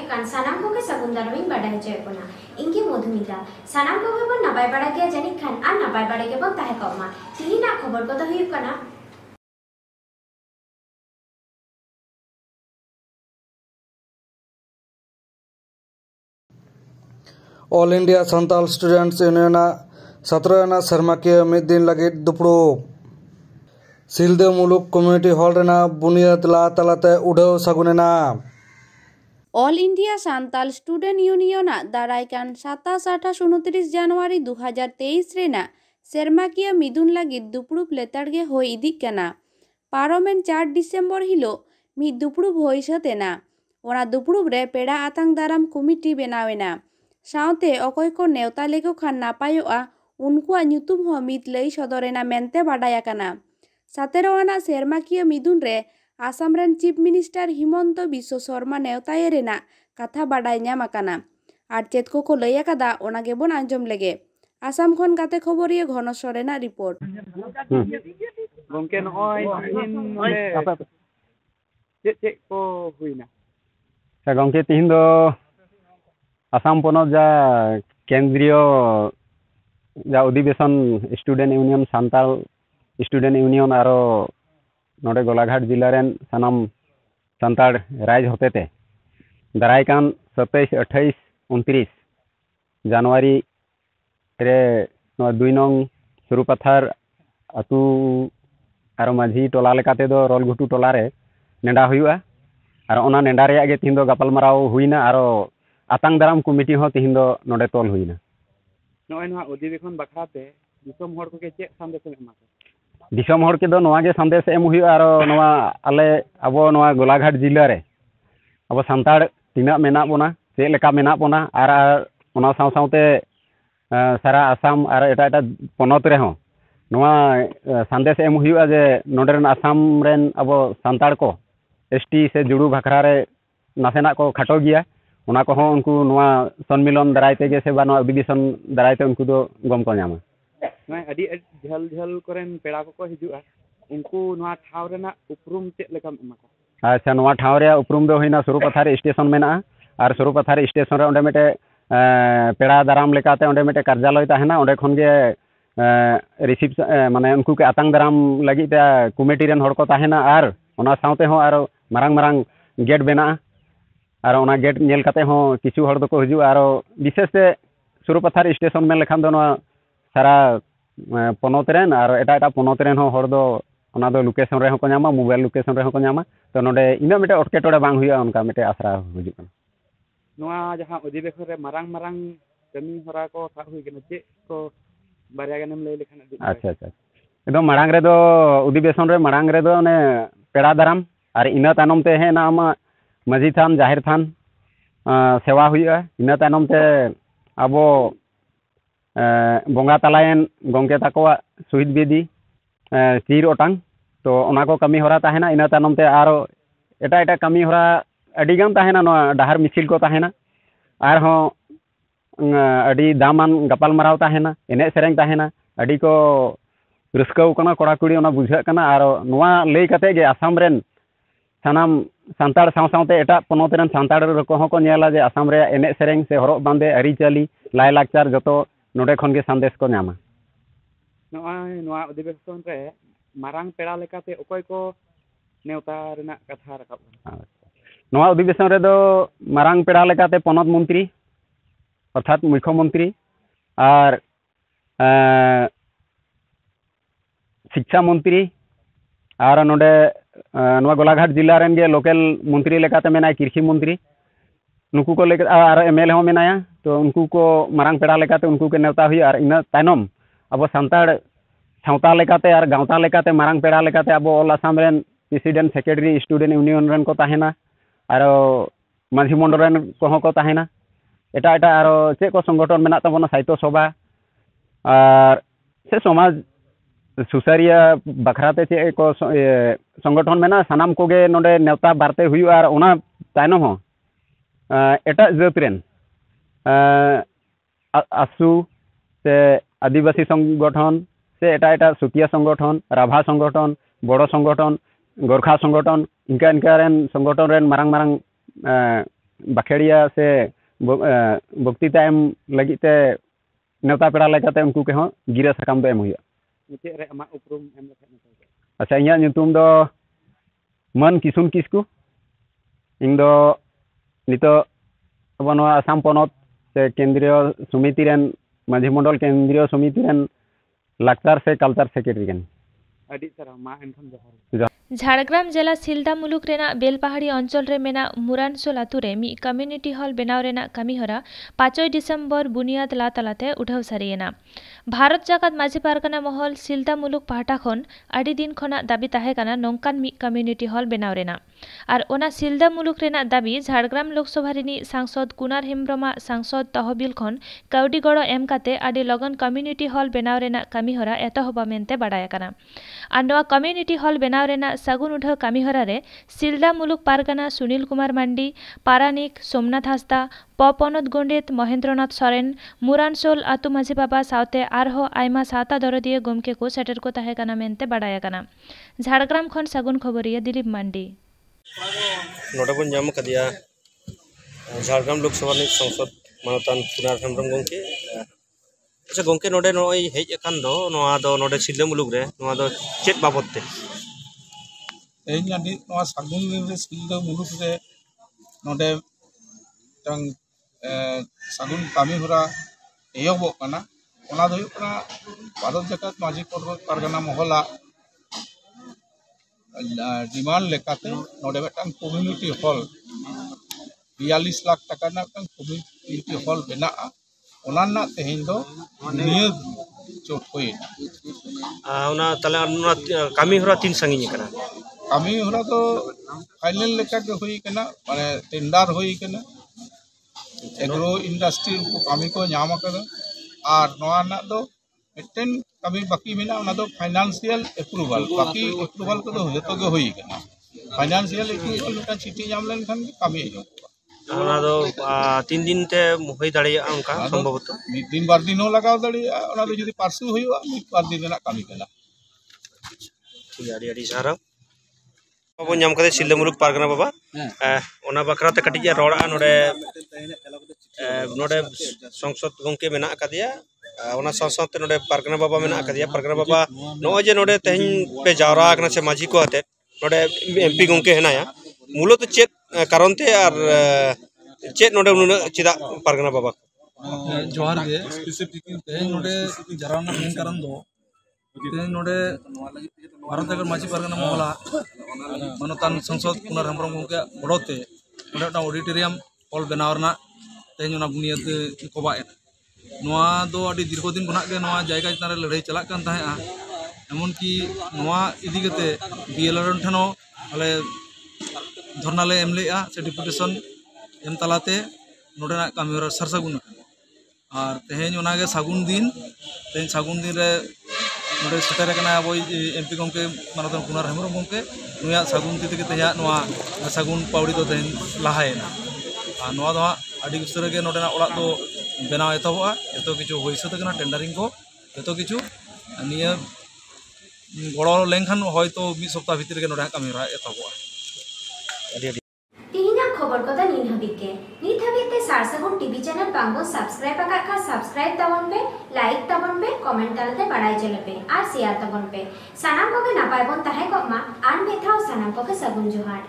kan sanam ko ke sagun darming badai hoje kona inge Madhumita sanam ko bon nabai bada gaya janik khan ar nabai bada ge bon tahe kauma tihina khobor ko to huyuk kana all India Santal students union 17 सर्माकिया मिद दिन लगे दुपड़ुब सिलदे मुलुक community hall रेना बुनियाद ला तलाते उड़ाव सागुनेना all India Santal student union दारायकान 27, 28, 29 जनवरी 2023 रेना सेरमाकिया मिदुन लगे दुपड़ुब लेताड़गे होय इदिक काना पारोमेन 4 डिसेम्बर हिलो मिद दुपड़ुब होय सतेना ओना दुपड़ुब रे पेड़ा आतांग दाराम कमिटी बेनावेना साउते अकय को नेवता लेको खान नापायोआ उनकुआ ᱧᱩᱛᱩᱢ हो मिद लई सदरेना मेनते बाडाय आकाना 17 आना सेरमाकिया मिदुन रे आसाम रेन चीफ मिनिस्टर हिमंत बिश्व शर्मा नेवताये रेना कथा बाडाय ᱧᱟᱢ आकाना आर चेत को लई आकादा ओना गेबोन आंजम लेगे आसाम खन गाते खबरिया घन सरेना रिपोर्ट गंके नय चेक को हुइना गंके तिहिन दो आसाम पनत जा केंद्रीय जा अधिवेशन स्टूडेंट यूनियन सान्ताल स्टूडेंट यूनियन आरो नोडे गोलाघाट जिला रेन सानाम सान्ताड़ राइज होतेते दारायकान 27, 28, 29 जनवरी रे 2 नंग सुरुपाथार अतु आरो माझी टोला लेकाते दो रोलघुटू टोला रे नेडा हुयुआ आरो ओना नेडा रेया गे तिहिन दो गापालमाराव हुइना आरो आतांग दाराम कमिटी हो तिहिन दो नोडे तोल हुइना नय नोआ अधिवेशन बखराते दिसम हर को के चेक संदेश एमा दिसम हर के दो नोआ गे संदेश एम हुइआ आरो नोआ आले अबो नोआ गोलाघाट जिला रे अबो सान्ताड़ तिना मेना बोना से लेका मेना बोना आर ओना साव सावते सारा आसाम आर एटा एटा पनत रे हो नोआ संदेश एम हुइआ जे नोडेरन आसाम रेन अबो सान्ताड़ को एसटी से जुड़ू भाखरा रे नासेना को खाटो गिया ओना को हो उनको नोआ सम्मेलन दारायते गे से बा नोआ अधिवेशन दारायते उनको दो गम को ᱧᱟᱢᱟ नय अडी झल झल करेन पेड़ा को हिजुआ उनको नोआ ठाव रेना उपरुम चेक लेकाम एमा को अच्छा नोआ ठाव रे उपरुम दो होइना सुरुपाथार स्टेशन मेना आर सुरुपाथार स्टेशन रे ओंडे मेटे पेड़ा दाराम लेकाते ओंडे मेटे कार्यालय ताहेना ओंडे खन गे रिसीव माने उनको के आतांग दाराम लगी ते कमिटी रेन हड़ को ताहेना आर ओना साउते हो आरो मारांग मारांग गेट बेना और ओना गेट नेल काते हो किछु हड़ दको हिजु आरो विशेष से सुरुपाथार स्टेशन में लेखान दो सारा पनत रेन और एटा एटा पनत रेन हो हड़ दो ओना दो लोकेशन रे हो को ᱧᱟᱢᱟ मोबाइल लोकेशन रे हो को ᱧᱟᱢᱟ तो नोडे इना मेटे अटकेटोड़े बांग हुइआ उनका मेटे आसरा हुजु कन नोआ जहां अधिवेशन रे मारांग मारांग कमी हरा को सा हुइ गने चे को बारिया गनेम लई लेखान अच्छा अच्छा एकदम मारांग रे दो अधिवेशन रे मारांग रे दो ने पेड़ा दाराम और इना तानम ते हे ना आमा माझी थान जाहिर थान सेवा हुआ इना तायनम ते आबो बोंगा तलायन गंके ताकोआ शहीद बेदी चिर ओटांग तो ओना को कमी होरा ताहेना इना तायनम ते आरो एटा एटा कमी होरा अडी गान ताहेना नो डाहर मिছিল को ताहेना आर हो अडी दामान गपाल माराव ताहेना एने सेरेंग ताहेना अडी को रस्काव कना कोड़ा कुड़ी ओना बुझा कना आरो नोआ लई कते गे आसाम रेन सानाम सान्ताड़ साव सावते एटा पनत रेन सान्ताड़ को को नेला जे आसाम रे एने सेरेंग से हरक बांदे अरिचाली लाय लाकचार जतो नोडे खन गे संदेश को ᱧᱟᱢᱟ नोआ नोआ अधिवेशन रे मारांग पेड़ा लेकाते अकय को नेवता रेना कथा रकाब नोआ अधिवेशन रे दो मारांग पेड़ा लेकाते पनत मंत्री अर्थात मुख्यमंत्री और शिक्षा मंत्री और नोडे नोआ गोलाघाट जिला रेन गे लोकल मंत्री लेकाते मेना कृषि मंत्री नुकु को लेकर और एमएलए हो मेनाया तो उनको को मारांग पेड़ा लेकाते उनको के नेवता हुई और इना तायनम अब सान्ताड़ सावता लेकाते और गावता लेकाते मारांग पेड़ा लेकाते अब all Assam rain president secretary student union rain को ताहेना और माझी मंडल रेन को ताहेना एटा एटा और चे को संगठन मेना तबना साहित्य सभा और से समाज सुसारिया बखराते चे को संगठन मेना सानाम कोगे नोडे नेवता बारते हुई और ओना तायनम हो एटा जात रेन आसु से आदिवासी संगठन से एटा एटा सुतिया संगठन राभा संगठन बड़ो संगठन गोरखा संगठन इनका इनका रेन संगठन रेन मारांग मारांग बाखेड़िया से बक्तृता एम लगी ते नेवता पेड़ा लेकाते उनको के हों गिरा साकाम दो एम हुआ मुझे रे अमा उपरुम एम लेखा अच्छा इᱧᱟᱹᱜ ᱧᱩᱛᱩᱢ ᱫᱚ ᱢᱟᱱ ᱠᱤᱥᱩᱱ ᱠᱤᱥᱠᱩ ᱤᱧ ᱫᱚ ᱱᱤᱛᱚᱜ ᱟᱵᱚ ᱱᱚᱣᱟ ᱟᱥᱟᱢ ᱯᱚᱱᱚᱛ ᱥᱮ केंद्रीय समिति रेन माझी मंडल केंद्रीय समिति रेन लाक्चार से कल्चर सेक्रेटरी कन अडी सारा मा एनखन जोहार झाड़ग्राम जिला सिलदा मुलुक रेना बेलपहाड़ी अंचल रे मेना मुरानसोल आतु रे मी कम्युनिटी हॉल बनाव रेना कमीहरा 5 डिसेम्बर बुनियाद ला तलाते उठाव सारियेना भारत जाकात माझी पारगाना महल सिलदा मुलुक पाहटा खन आडी दिन खना दाबी ताहे काना नोंकान मी कम्युनिटी हॉल बनाव रेना आर ओना सिलदा मुलुक रेना दाबी झाड़ग्राम लोकसभा रिनी सांसद कुनार हेम्ब्रमा सांसद तहबिल खन काउडी गड़ो एम काते आडी लगन कम्युनिटी हॉल बनाव रेना कमीहरा एतहबा मेनते बाडाय काना आर नोआ कम्युनिटी हॉल बनाव रेना सागुन उठाव कमीहरा रे सिलदा मुलुक पारगाना सुनील कुमार मांडी पारानिक सोमनाथ हांसदा पपनत गोंडेत महेंद्रनाथ सोरेन मुरानसोल आतु माझी बाबा सावते आरहो आयमा साता दरदिए गोमके को सेटर को ताहे काना मेनते बाडाय काना झाड़ग्राम खन सागुन खबरिया दिलीप मांडी नोडे बन जाम कदिया झाड़ग्राम लोकसभा सांसद मानतान कुनार हेम्ब्रम गोंके अच्छा गोंके नोडे नोय हेज अकान दो नोआ दो नोडे सिलदा मुलुक रे नोआ दो चेत बाबत ते तेज नोआ सागुन दिन रे सिलदा मुलुक रे नोडे तंग सागुन कामी होरा एयोबो कना ओना दो कना भारत जाकात माझी पारगाना महला डिमांड लेकाते नोडे बेटान कम्युनिटी हॉल 42 लाख टाका ना कम्युनिटी हॉल बना ओना ना तेहिन दो नियत चोट होई ओना तले कामी होरा तीन संगिनी कना कामी होरा तो फाइनल लेका के होई कना माने टेंडर होई कना एग्रो इंडस्ट्री को कामी को नाम कदा और नोआ ना दो मिटन कमी बाकी मेना ओना दो फाइनेंशियल अप्रूवल बाकी अप्रूवल को तो जतो के होई कना फाइनेंशियल अप्रूवल का चिट्ठी नाम लेन खान कामी हो ओना दो 3 दिन ते होई दाड़िया उनका संभवत मिद दिन बार दिन हो लगाव दाड़िया ओना दो जदी पार्सु होईवा मिद बार दिन ना कामी कना ठीक है अडी सारा बाबू नाम कदे सिलदा मुलुक पारगाना बाबा ओना बकराते कटिया रोड़ा नोडे नोडे संसद गोंके मेना कदिया ओना संसद नोडे पारगाना बाबा मेना कदिया पारगाना बाबा नो जे नोडे तेहन पे जावरा कना से माझी को हते नोडे एमपी गोंके हेनाया मूलत चेत कारण ते और चेत नोडे उन चिदा पारगाना बाबा जोहार गे स्पेसिफिक तेहन नोडे जराना मेन कारण दो तेहन नोडे भारत जाकात माझी पारगाना महला मानतान संसद कुनार हेम्ब्रम गोंके गड़ोते नोडे ऑडिटोरियम हॉल बनावरना तेहन ओना बुनियाद कोबा नोआ दो आडी दीर्घदिन खना के नोआ जायगा चेतान रे लड़ाई चलाक कान ताहेआ एमन की नोआ इदी कते बीएलआर ठनो आले धरना ले एमलेआ से डिपुटेशन एम तलाते नोडेना कामीहरा सरसागुन और तेहन ओनागे सागुन दिन रे नोडे सेटर कना अब एमपी गोंके मानतान कुनार हेम्ब्रम गोंके नुया सागुन ती तेगे तेया नोआ सागुन पावड़ी दो तेहन लाहायना और नोआ दो आडी उसरे के नोडेना ओड़ा दो बनाव एतबा जतो किछु होई सते कना टेंडरिंग को जतो किछु निया गड़ो लेनखान हयतो मि सप्ताह भितर के नोडा कामीहरा एतबा तिहिना खबर कदा नीन हबिके नीत हबिते सारसागुन टीवी चैनल बांगो सब्सक्राइब आका सब्सक्राइब तबन पे लाइक तबन पे कमेंट तालते बाडाय चलबे और शेयर तबन पे सानाम को के नापाय बन ताहे को मा आन मेथाओ सानाम को के सगुन जोहार।